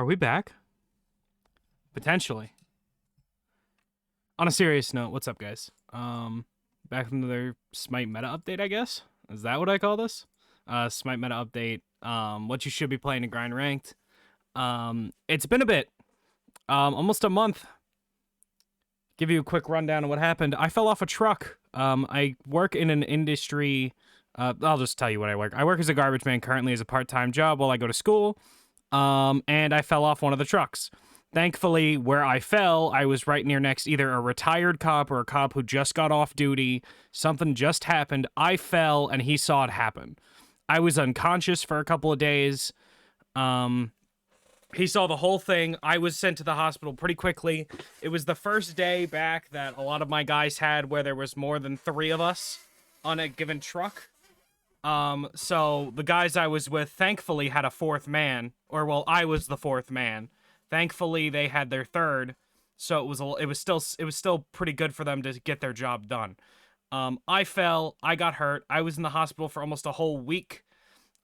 Are we back? Potentially. On a serious note, what's up, guys? Back from another Smite meta update, I guess. Is that what I call this? Smite meta update. What you should be playing to grind ranked. It's been a bit. Almost a month. Give you a quick rundown of what happened. I fell off a truck. I work in an industry. I'll just tell you what I work. I work as a garbage man currently as a part-time job while I go to school. And I fell off one of the trucks. Thankfully, where I fell, I was right near next either a retired cop or a cop who just got off duty. Something just happened. I fell, and he saw it happen. I was unconscious for a couple of days. He saw the whole thing. I was sent to the hospital pretty quickly. It was the first day back that a lot of my guys had where there was more than 3 of us on a given truck. So the guys I was with thankfully had a 4th man, or well, I was the 4th man. Thankfully, they had their 3rd, so it was still pretty good for them to get their job done. I fell, I got hurt. I was in the hospital for almost a whole week.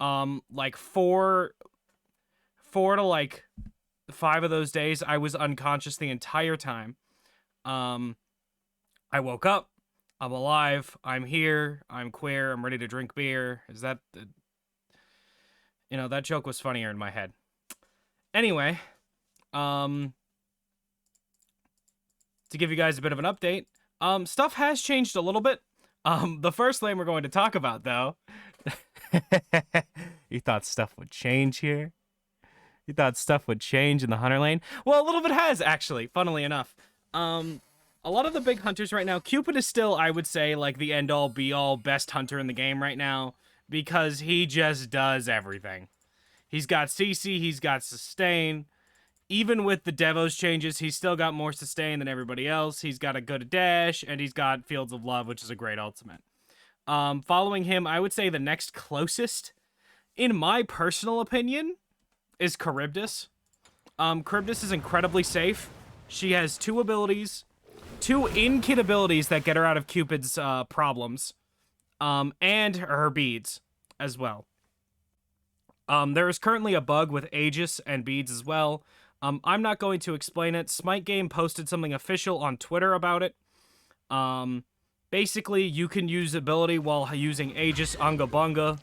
Like 4 to like 5 of those days, I was unconscious the entire time. I woke up. I'm alive. I'm here. I'm queer. I'm ready to drink beer. Is that... that joke was funnier in my head. Anyway, to give you guys a bit of an update, stuff has changed a little bit. The first lane we're going to talk about, though... You thought stuff would change here? You thought stuff would change in the hunter lane? Well, a little bit has, actually, funnily enough. A lot of the big hunters right now, Cupid is still, I would say, like the end-all, be-all, best hunter in the game right now, because he just does everything. He's got CC, he's got sustain. Even with the Devos changes, he's still got more sustain than everybody else. He's got a good dash, and he's got Fields of Love, which is a great ultimate. Following him, I would say the next closest, in my personal opinion, is Charybdis. Charybdis is incredibly safe. She has 2 abilities, 2 in-kit abilities that get her out of Cupid's problems, and her beads as well. There is currently a bug with Aegis and beads as well. I'm not going to explain it. SmiteGame posted something official on Twitter about it. Basically, you can use ability while using Aegis Unga Bunga.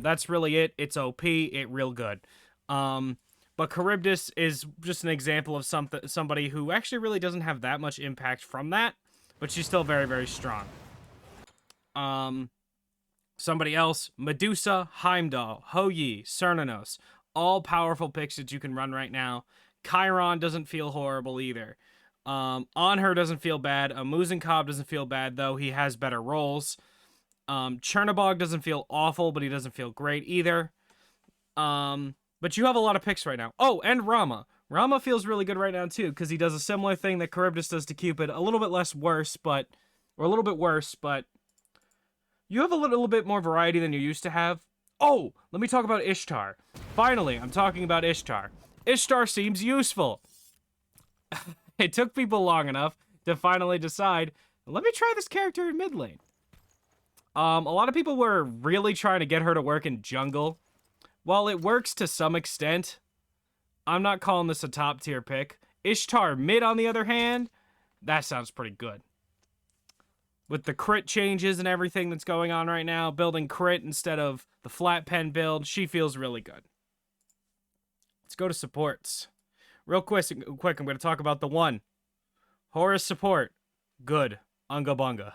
That's really it. It's OP. It real good. But Charybdis is just an example of somebody who actually really doesn't have that much impact from that, but she's still very, very strong. Somebody else, Medusa, Heimdall, Hou-Yi, Cernunnos, all powerful picks that you can run right now. Chiron doesn't feel horrible either. Anhur doesn't feel bad. Muzenkov doesn't feel bad, though he has better rolls. Chernobog doesn't feel awful, but he doesn't feel great either. But you have a lot of picks right now. Oh, and Rama. Rama feels really good right now, too, because he does a similar thing that Charybdis does to Cupid. A little bit worse, but you have a little bit more variety than you used to have. Oh, let me talk about Ishtar. Finally, I'm talking about Ishtar. Ishtar seems useful. It took people long enough to finally decide, let me try this character in mid lane. A lot of people were really trying to get her to work in jungle. While it works to some extent, I'm not calling this a top tier pick. Ishtar mid, on the other hand, that sounds pretty good. With the crit changes and everything that's going on right now, building crit instead of the flat pen build, she feels really good. Let's go to supports. Real quick, I'm going to talk about the one. Horus support. Good. Unga Bunga.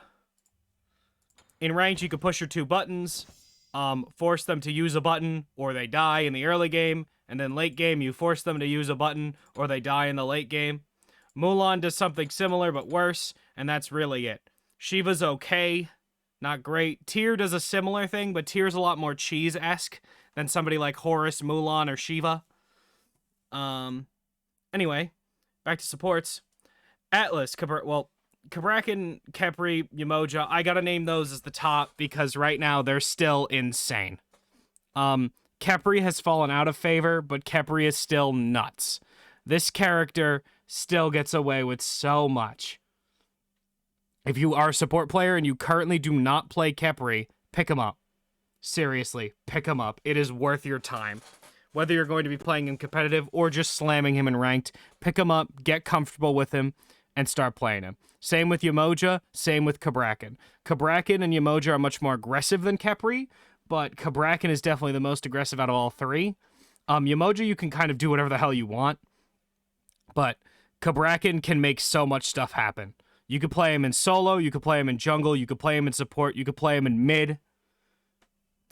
In range, you can push your 2 buttons, force them to use a button, or they die in the early game, and then late game, you force them to use a button, or they die in the late game. Mulan does something similar, but worse, and that's really it. Shiva's okay, not great. Tyr does a similar thing, but Tyr's a lot more cheese-esque than somebody like Horus, Mulan, or Shiva. Anyway, back to supports. Atlas, Kabrakan, Khepri, Yamoja, I gotta name those as the top because right now they're still insane. Khepri has fallen out of favor, but Khepri is still nuts. This character still gets away with so much. If you are a support player and you currently do not play Khepri, pick him up. Seriously, pick him up. It is worth your time. Whether you're going to be playing him competitive or just slamming him in ranked, pick him up, get comfortable with him, and start playing him. Same with Yamoja, same with Cabrakan. Cabrakan and Yamoja are much more aggressive than Khepri, but Cabrakan is definitely the most aggressive out of all three. Yamoja, you can kind of do whatever the hell you want, but Cabrakan can make so much stuff happen. You could play him in solo, you could play him in jungle, you could play him in support, you could play him in mid.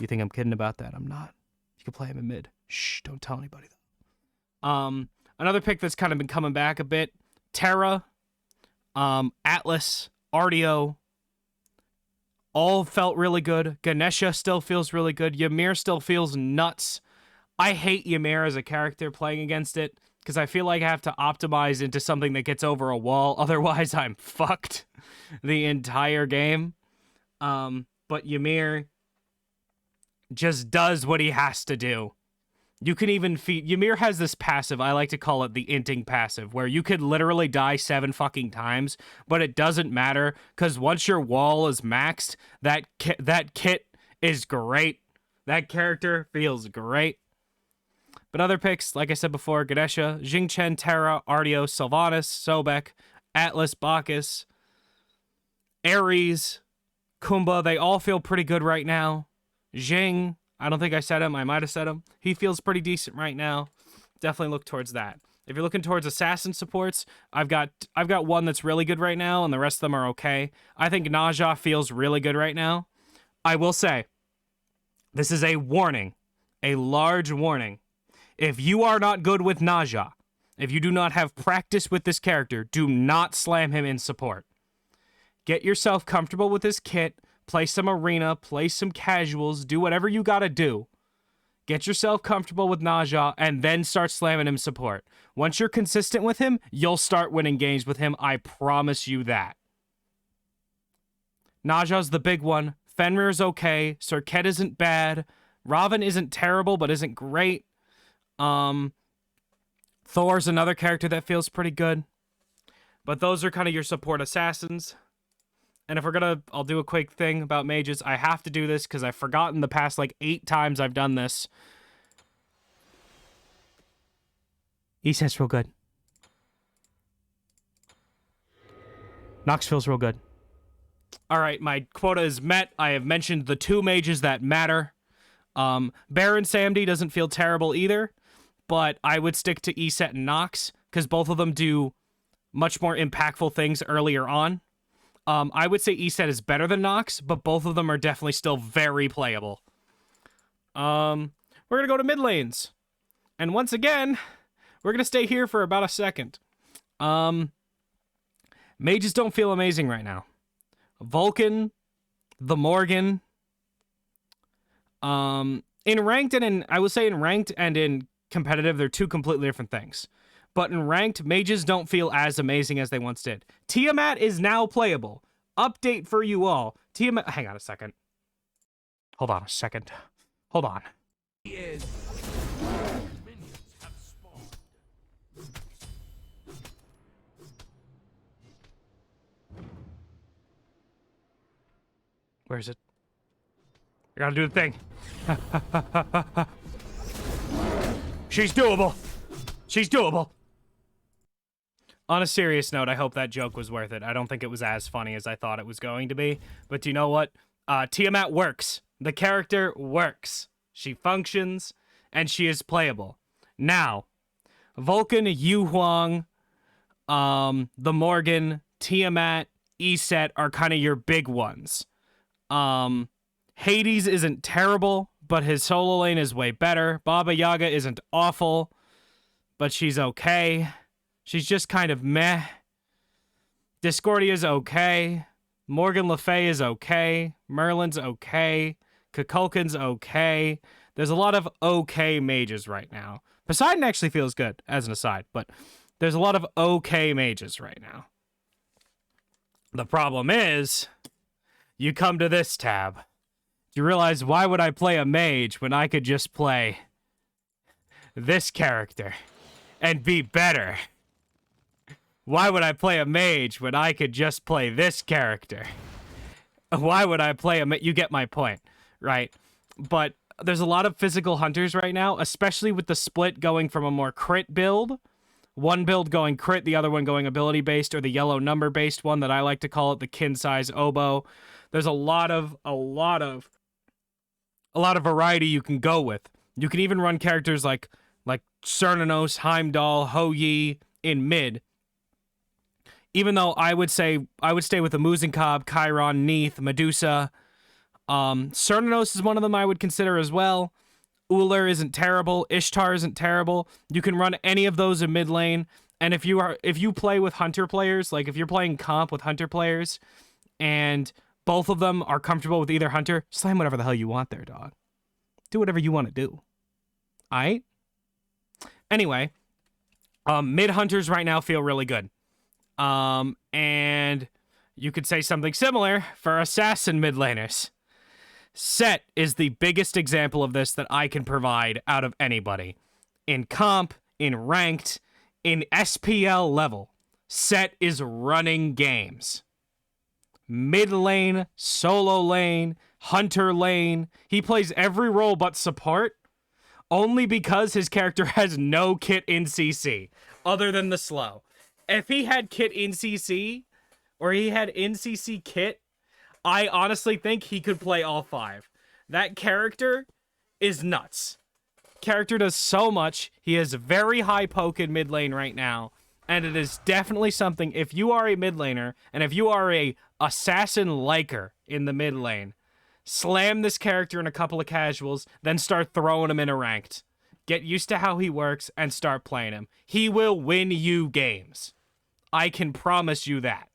You think I'm kidding about that? I'm not. You could play him in mid. Shh, don't tell anybody though. Another pick that's kind of been coming back a bit, Terra, Atlas, Artio, all felt really good. Ganesha still feels really good. Ymir still feels nuts. I hate Ymir as a character playing against it, because I feel like I have to optimize into something that gets over a wall. Otherwise, I'm fucked the entire game. But Ymir just does what he has to do. You can even feed... Ymir has this passive, I like to call it the inting passive, where you could literally die 7 fucking times, but it doesn't matter, because once your wall is maxed, that kit is great. That character feels great. But other picks, like I said before, Ganesha, Xingqian, Terra, Artio, Sylvanas, Sobek, Atlas, Bacchus, Ares, Kumba, they all feel pretty good right now. Jing, I don't think I said him. I might have said him. He feels pretty decent right now. Definitely look towards that. If you're looking towards assassin supports, I've got one that's really good right now, and the rest of them are okay. I think Naja feels really good right now. I will say, this is a warning, a large warning. If you are not good with Naja, if you do not have practice with this character, do not slam him in support. Get yourself comfortable with this kit, play some arena, play some casuals, do whatever you gotta do. Get yourself comfortable with Naja, and then start slamming him support. Once you're consistent with him, you'll start winning games with him, I promise you that. Naja's the big one. Fenrir's okay. Serket isn't bad. Raven isn't terrible, but isn't great. Thor's another character that feels pretty good. But those are kind of your support assassins. And if we're gonna, I'll do a quick thing about mages. I have to do this because I've forgotten the past like 8 times I've done this. Eset's real good. Nox feels real good. Alright, my quota is met. I have mentioned the 2 mages that matter. Baron Samdi doesn't feel terrible either, but I would stick to Eset and Nox, because both of them do much more impactful things earlier on. I would say Eset is better than Nox, but both of them are definitely still very playable. We're gonna go to mid lanes. And once again, we're gonna stay here for about a second. Mages don't feel amazing right now. Vulcan, the Morgan, in ranked and in, I would say in ranked and in competitive, they're 2 completely different things. But in ranked, mages don't feel as amazing as they once did. Tiamat is now playable. Update for you all. Tiamat, hang on a second. Hold on a second. Hold on. Where is it? I gotta do the thing. She's doable. She's doable. On a serious note, I hope that joke was worth it. I don't think it was as funny as I thought it was going to be. But do you know what? Tiamat works. The character works. She functions, and she is playable. Now, Vulcan, Yu Huang, the Morgan, Tiamat, Eset are kind of your big ones. Hades isn't terrible, but his solo lane is way better. Baba Yaga isn't awful, but she's okay. She's just kind of meh. Discordia's okay. Morgan Le Fay is okay. Merlin's okay. Kukulkan's okay. There's a lot of okay mages right now. Poseidon actually feels good, as an aside, but there's a lot of okay mages right now. The problem is, you come to this tab. You realize, why would I play a mage when I could just play this character and be better? Why would I play a mage when I could just play this character? Why would I play a mage? You get my point, right? But there's a lot of physical hunters right now, especially with the split going from a more crit build. One build going crit, the other one going ability based, or the yellow number based one that I like to call it, the kin size oboe. There's a lot of variety you can go with. You can even run characters like Cernanos, Heimdall, Ho Yi in mid. Even though I would stay with the Muzenkob, Chiron, Neith, Medusa. Cernanos is one of them I would consider as well. Uller isn't terrible. Ishtar isn't terrible. You can run any of those in mid lane. And if you play with hunter players, like if you're playing comp with hunter players, and both of them are comfortable with either hunter, slam whatever the hell you want there, dog. Do whatever you want to do. Alright? Anyway, mid hunters right now feel really good. And you could say something similar for assassin mid laners. Set is the biggest example of this that I can provide out of anybody. In comp, in ranked, in SPL level, Set is running games. Mid lane, solo lane, hunter lane. He plays every role but support, only because his character has no kit in CC, other than the slow. If he had kit in CC, or he had in CC kit, I honestly think he could play all 5. That character is nuts. Character does so much. He has very high poke in mid lane right now. And it is definitely something, if you are a mid laner, and if you are a assassin liker in the mid lane, slam this character in a couple of casuals, then start throwing him in a ranked. Get used to how he works and start playing him. He will win you games. I can promise you that.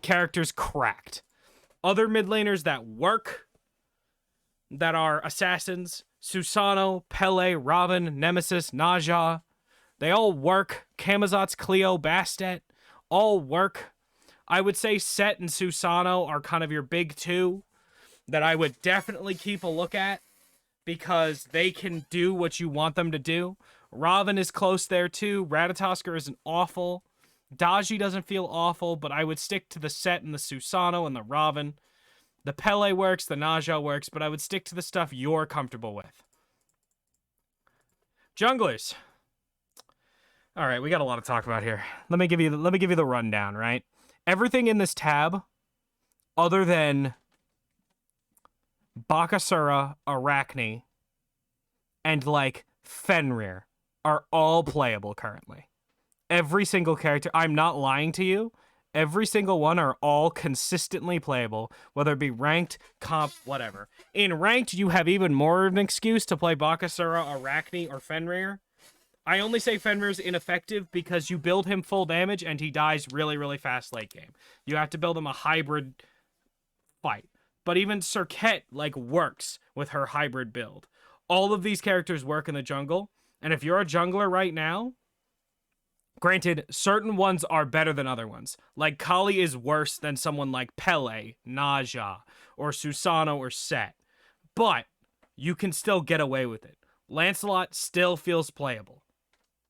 Character's cracked. Other mid laners that work, that are assassins, Susano, Pele, Robin, Nemesis, Naja, they all work. Camazotz, Cleo, Bastet, all work. I would say Set and Susano are kind of your big 2 that I would definitely keep a look at, because they can do what you want them to do. Robin is close there too. Ratatosker isn't awful. Daji doesn't feel awful, but I would stick to the Set and the Susano and the Robin. The Pele works, the Naja works, but I would stick to the stuff you're comfortable with. Junglers. All right, we got a lot to talk about here. Let me give you the rundown, right? Everything in this tab, other than Bakasura, Arachne, and like Fenrir, are all playable currently. Every single character, I'm not lying to you, every single one are all consistently playable, whether it be ranked, comp, whatever. In ranked, you have even more of an excuse to play Bakasura, Arachne, or Fenrir. I only say Fenrir's ineffective because you build him full damage and he dies really, really fast late game. You have to build him a hybrid fight. But even Serket, like, works with her hybrid build. All of these characters work in the jungle, and if you're a jungler right now, granted, certain ones are better than other ones. Like, Kali is worse than someone like Pele, Naja, or Susano or Set. But you can still get away with it. Lancelot still feels playable.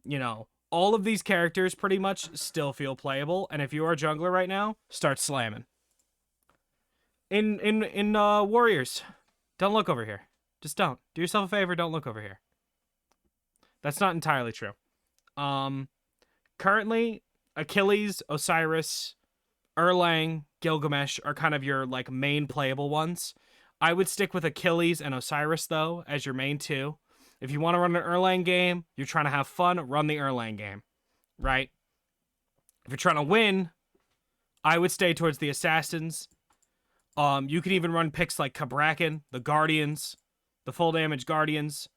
You know, all of these characters pretty much still feel playable, and if you're a jungler right now, start slamming. In Warriors, don't look over here. Just don't. Do yourself a favor, don't look over here. That's not entirely true. Currently, Achilles, Osiris, Erlang, Gilgamesh are kind of your like main playable ones. I would stick with Achilles and Osiris though as your main 2. If you want to run an Erlang game, you're trying to have fun, run the Erlang game, right? If you're trying to win, I would stay towards the Assassins. You can even run picks like Kabrakan, the Guardians, the full damage Guardians.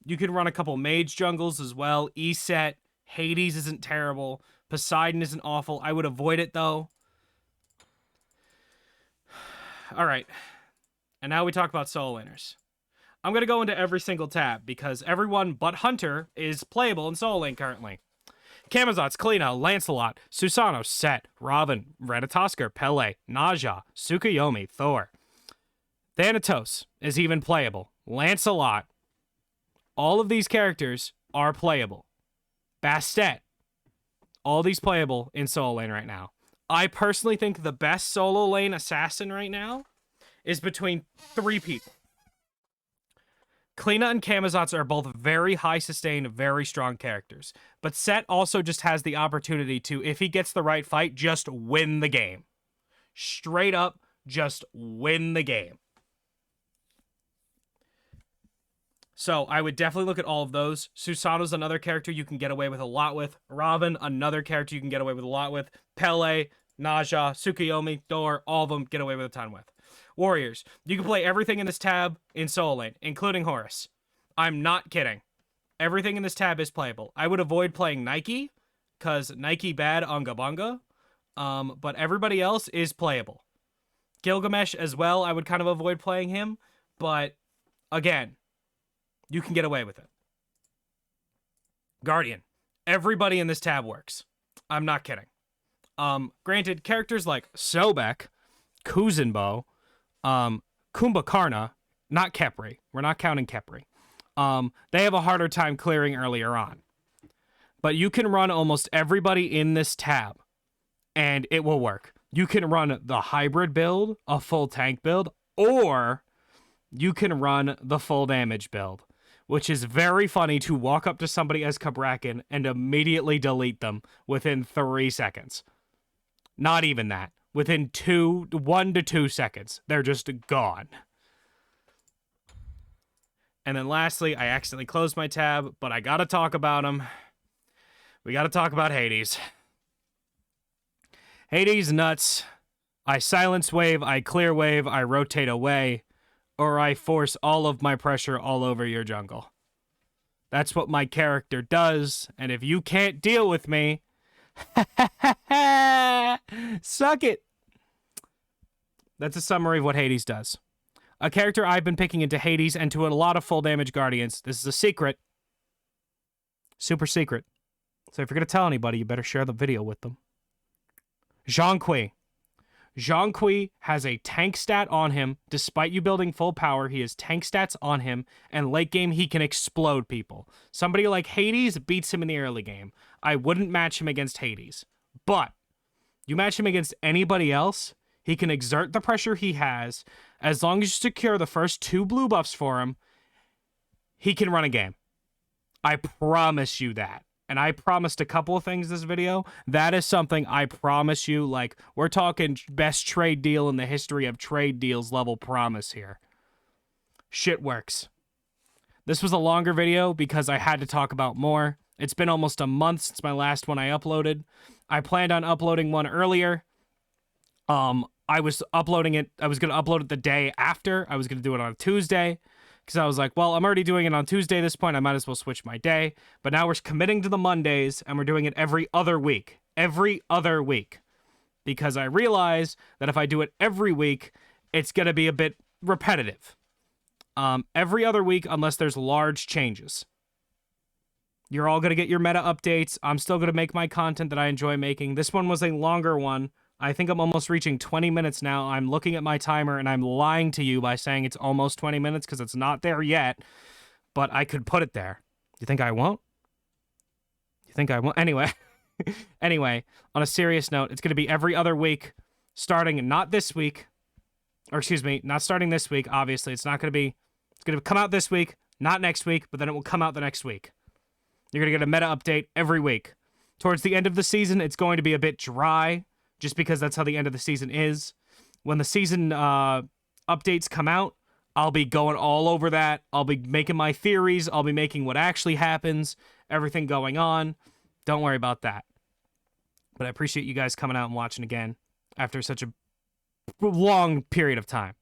You can run a couple mage jungles as well. Eset, Hades isn't terrible. Poseidon isn't awful. I would avoid it though. All right. And now we talk about solo laners. I'm going to go into every single tab because everyone but Hunter is playable in solo lane currently. Camazotz, Kalina, Lancelot, Susano, Set, Robin, Ratatosker, Pele, Naja, Tsukuyomi, Thor. Thanatos is even playable. Lancelot. All of these characters are playable. Bastet. All these playable in solo lane right now. I personally think the best solo lane assassin right now is between 3 people. Kleena and Camazotz are both very high sustain, very strong characters. But Set also just has the opportunity to, if he gets the right fight, just win the game. Straight up, just win the game. So I would definitely look at all of those. Susanoo's another character you can get away with a lot with. Raven, another character you can get away with a lot with. Pele, Naja, Tsukuyomi, Dor, all of them get away with a ton with. Warriors, you can play everything in this tab in solo lane, including Horus. I'm not kidding. Everything in this tab is playable. I would avoid playing Nike, because Nike bad Unga Bunga. But everybody else is playable. Gilgamesh as well, I would kind of avoid playing him. But, again, you can get away with it. Guardian. Everybody in this tab works. I'm not kidding. Granted, characters like Sobek, Kuzenbo, Kumbhakarna, not Khepri. We're not counting Khepri. They have a harder time clearing earlier on. But you can run almost everybody in this tab, and it will work. You can run the hybrid build, a full tank build, or you can run the full damage build, which is very funny to walk up to somebody as Kabrakan and immediately delete them within 3 seconds. Not even that. Within 1 to 2 seconds, they're just gone. And then lastly, I accidentally closed my tab, but I gotta talk about him. We gotta talk about Hades. Hades nuts. I silence wave, I clear wave, I rotate away, or I force all of my pressure all over your jungle. That's what my character does, and if you can't deal with me, suck it. That's a summary of what Hades does. A character I've been picking into Hades and to a lot of full damage guardians. This is a secret. Super secret. So if you're going to tell anybody, you better share the video with them. Zhong Kui. Zhong Kui has a tank stat on him. Despite you building full power, he has tank stats on him. And late game, he can explode people. Somebody like Hades beats him in the early game. I wouldn't match him against Hades. But you match him against anybody else, he can exert the pressure he has. As long as you secure the first 2 blue buffs for him, he can run a game. I promise you that. And I promised a couple of things this video. That is something I promise you. Like, we're talking best trade deal in the history of trade deals level promise here. Shit works. This was a longer video because I had to talk about more. It's been almost a month since my last one I uploaded. I planned on uploading one earlier. I was uploading it. I was going to upload it the day after. I was going to do it on Tuesday. Because I was like, well, I'm already doing it on Tuesday at this point. I might as well switch my day. But now we're committing to the Mondays, and we're doing it every other week. Every other week. Because I realize that if I do it every week, it's going to be a bit repetitive. Every other week, unless there's large changes. You're all going to get your meta updates. I'm still going to make my content that I enjoy making. This one was a longer one. I think I'm almost reaching 20 minutes now. I'm looking at my timer and I'm lying to you by saying it's almost 20 minutes because it's not there yet, but I could put it there. You think I won't? You think I won't? Anyway, on a serious note, it's going to be every other week starting not this week, or excuse me, not starting this week. Obviously, it's going to come out this week, not next week, but then it will come out the next week. You're going to get a meta update every week. Towards the end of the season, it's going to be a bit dry, just because that's how the end of the season is. When the season updates come out, I'll be going all over that. I'll be making my theories. I'll be making what actually happens, everything going on. Don't worry about that. But I appreciate you guys coming out and watching again after such a long period of time.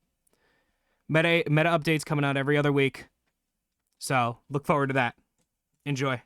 Meta updates coming out every other week. So look forward to that. Enjoy.